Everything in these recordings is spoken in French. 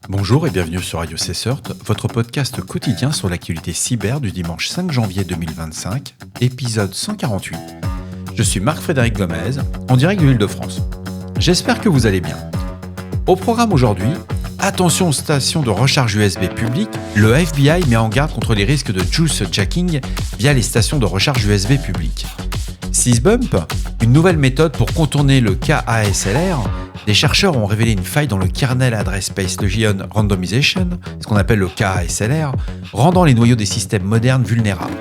Bonjour et bienvenue sur iOS Assert, votre podcast quotidien sur l'actualité cyber du dimanche 5 janvier 2025, épisode 148. Je suis Marc-Frédéric Gomez, en direct de l'Île-de-France. J'espère que vous allez bien. Au programme aujourd'hui, attention aux stations de recharge USB publiques, le FBI met en garde contre les risques de juice jacking via les stations de recharge USB publiques. SysBump, une nouvelle méthode pour contourner le KASLR. Des chercheurs ont révélé une faille dans le kernel Address Space Legion Randomization, ce qu'on appelle le KASLR, rendant les noyaux des systèmes modernes vulnérables.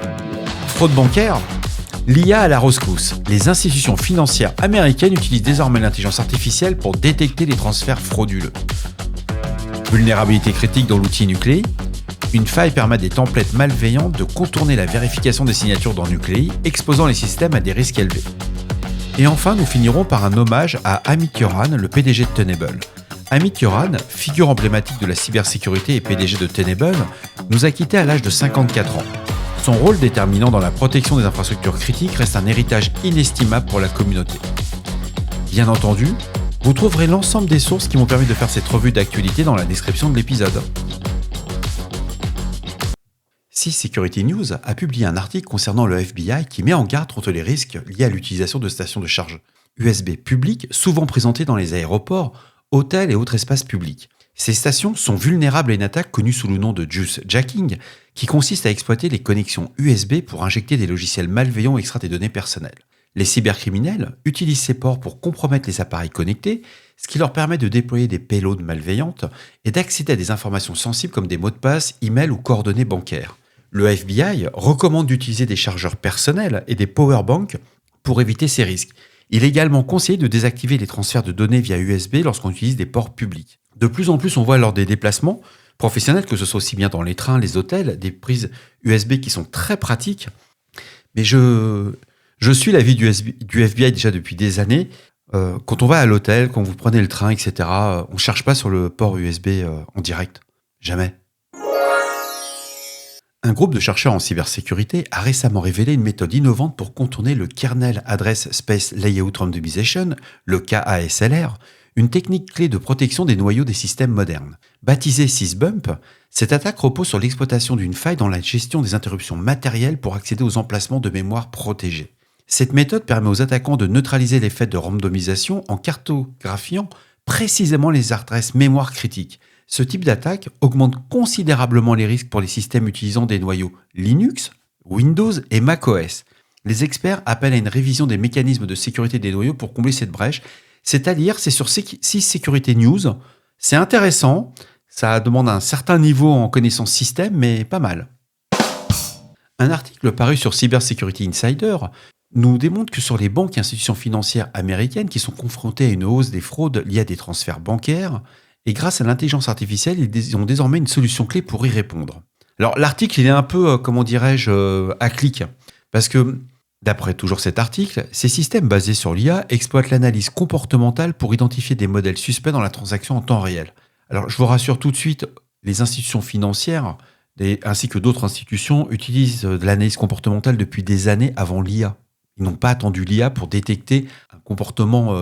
Fraude bancaire, l'IA à la rescousse. Les institutions financières américaines utilisent désormais l'intelligence artificielle pour détecter les transferts frauduleux. Vulnérabilité critique dans l'outil Nuclei. Une faille permet à des templates malveillantes de contourner la vérification des signatures dans Nuclei, exposant les systèmes à des risques élevés. Et enfin, nous finirons par un hommage à Amit Yoran, le PDG de Tenable. Amit Yoran, figure emblématique de la cybersécurité et PDG de Tenable, nous a quittés à l'âge de 54 ans. Son rôle déterminant dans la protection des infrastructures critiques reste un héritage inestimable pour la communauté. Bien entendu, vous trouverez l'ensemble des sources qui m'ont permis de faire cette revue d'actualité dans la description de l'épisode. Security News a publié un article concernant le FBI qui met en garde contre les risques liés à l'utilisation de stations de charge USB publiques, souvent présentées dans les aéroports, hôtels et autres espaces publics. Ces stations sont vulnérables à une attaque connue sous le nom de juice jacking, qui consiste à exploiter les connexions USB pour injecter des logiciels malveillants ou extraire des données personnelles. Les cybercriminels utilisent ces ports pour compromettre les appareils connectés, ce qui leur permet de déployer des payloads malveillantes et d'accéder à des informations sensibles comme des mots de passe, emails ou coordonnées bancaires. Le FBI recommande d'utiliser des chargeurs personnels et des powerbanks pour éviter ces risques. Il est également conseillé de désactiver les transferts de données via USB lorsqu'on utilise des ports publics. De plus en plus, on voit lors des déplacements professionnels, que ce soit aussi bien dans les trains, les hôtels, des prises USB qui sont très pratiques. Mais je suis l'avis du FBI déjà depuis des années. Quand on va à l'hôtel, quand vous prenez le train, etc., on ne cherche pas sur le port USB en direct. Jamais. Un groupe de chercheurs en cybersécurité a récemment révélé une méthode innovante pour contourner le kernel Address Space Layout Randomization, le KASLR, une technique clé de protection des noyaux des systèmes modernes. Baptisée SysBump, cette attaque repose sur l'exploitation d'une faille dans la gestion des interruptions matérielles pour accéder aux emplacements de mémoire protégés. Cette méthode permet aux attaquants de neutraliser l'effet de randomisation en cartographiant précisément les adresses mémoire critiques. Ce type d'attaque augmente considérablement les risques pour les systèmes utilisant des noyaux Linux, Windows et macOS. Les experts appellent à une révision des mécanismes de sécurité des noyaux pour combler cette brèche. C'est à lire, c'est sur Security News. C'est intéressant, ça demande un certain niveau en connaissance système, mais pas mal. Un article paru sur Cyber Security Insider nous démontre que sur les banques et institutions financières américaines qui sont confrontées à une hausse des fraudes liées à des transferts bancaires, et grâce à l'intelligence artificielle, ils ont désormais une solution clé pour y répondre. Alors l'article, il est un peu, à clic, parce que, d'après toujours cet article, ces systèmes basés sur l'IA exploitent l'analyse comportementale pour identifier des modèles suspects dans la transaction en temps réel. Alors je vous rassure tout de suite, les institutions financières, ainsi que d'autres institutions, utilisent de l'analyse comportementale depuis des années avant l'IA. Ils n'ont pas attendu l'IA pour détecter un comportement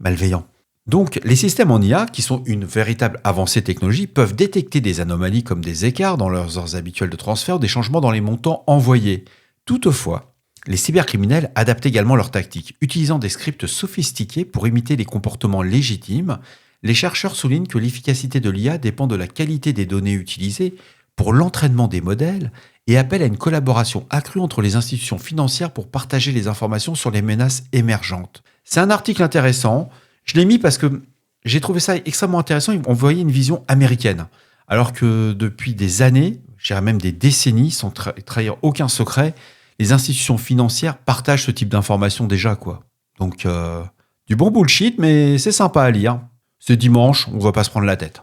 malveillant. Donc, les systèmes en IA, qui sont une véritable avancée technologique, peuvent détecter des anomalies comme des écarts dans leurs heures habituelles de transfert ou des changements dans les montants envoyés. Toutefois, les cybercriminels adaptent également leurs tactiques, utilisant des scripts sophistiqués pour imiter les comportements légitimes. Les chercheurs soulignent que l'efficacité de l'IA dépend de la qualité des données utilisées pour l'entraînement des modèles et appellent à une collaboration accrue entre les institutions financières pour partager les informations sur les menaces émergentes. C'est un article intéressant. Je l'ai mis parce que j'ai trouvé ça extrêmement intéressant. On voyait une vision américaine. Alors que depuis des années, je dirais même des décennies, sans trahir aucun secret, les institutions financières partagent ce type d'informations déjà, quoi. Donc, du bon bullshit, mais c'est sympa à lire. C'est dimanche, on ne va pas se prendre la tête.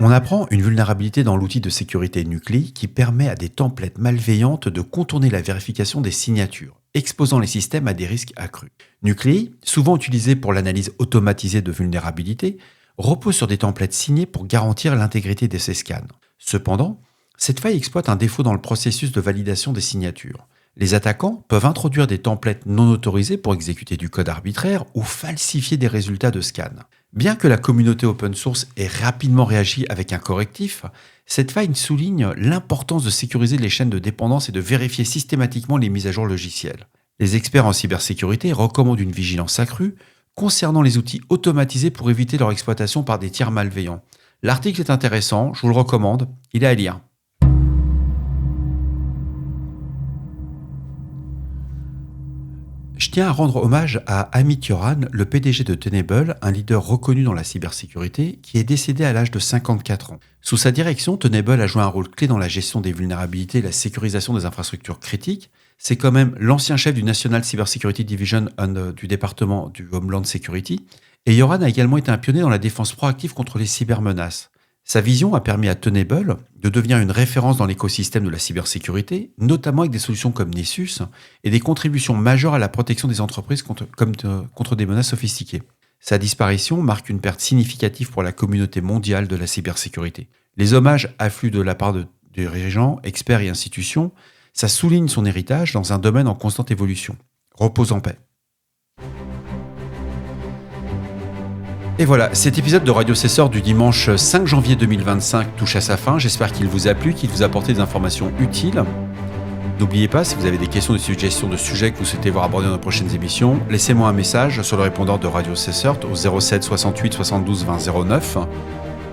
On apprend une vulnérabilité dans l'outil de sécurité Nuclei qui permet à des templates malveillantes de contourner la vérification des signatures, exposant les systèmes à des risques accrus. Nuclei, souvent utilisé pour l'analyse automatisée de vulnérabilités, repose sur des templates signés pour garantir l'intégrité de ces scans. Cependant, cette faille exploite un défaut dans le processus de validation des signatures. Les attaquants peuvent introduire des templates non autorisés pour exécuter du code arbitraire ou falsifier des résultats de scan. Bien que la communauté open source ait rapidement réagi avec un correctif, cette faille souligne l'importance de sécuriser les chaînes de dépendance et de vérifier systématiquement les mises à jour logicielles. Les experts en cybersécurité recommandent une vigilance accrue concernant les outils automatisés pour éviter leur exploitation par des tiers malveillants. L'article est intéressant, je vous le recommande, il est à lire. Je tiens à rendre hommage à Amit Yoran, le PDG de Tenable, un leader reconnu dans la cybersécurité, qui est décédé à l'âge de 54 ans. Sous sa direction, Tenable a joué un rôle clé dans la gestion des vulnérabilités et la sécurisation des infrastructures critiques. C'est quand même l'ancien chef du National Cybersecurity Division du département du Homeland Security. Et Yoran a également été un pionnier dans la défense proactive contre les cybermenaces. Sa vision a permis à Tenable de devenir une référence dans l'écosystème de la cybersécurité, notamment avec des solutions comme Nessus et des contributions majeures à la protection des entreprises contre des menaces sophistiquées. Sa disparition marque une perte significative pour la communauté mondiale de la cybersécurité. Les hommages affluent de la part de dirigeants, experts et institutions. Ça souligne son héritage dans un domaine en constante évolution. Repose en paix. Et voilà, cet épisode de Radio Cesseur du dimanche 5 janvier 2025 touche à sa fin. J'espère qu'il vous a plu, qu'il vous a apporté des informations utiles. N'oubliez pas, si vous avez des questions, des suggestions de sujets que vous souhaitez voir abordés dans nos prochaines émissions, laissez-moi un message sur le répondeur de Radio Cesseur au 07 68 72 20 09.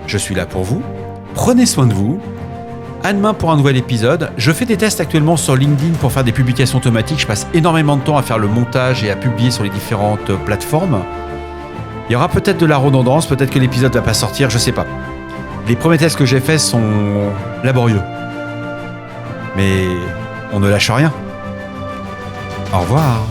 Je suis là pour vous. Prenez soin de vous. À demain pour un nouvel épisode. Je fais des tests actuellement sur LinkedIn pour faire des publications automatiques. Je passe énormément de temps à faire le montage et à publier sur les différentes plateformes. Il y aura peut-être de la redondance, peut-être que l'épisode va pas sortir, je sais pas. Les premiers tests que j'ai faits sont laborieux. Mais on ne lâche rien. Au revoir.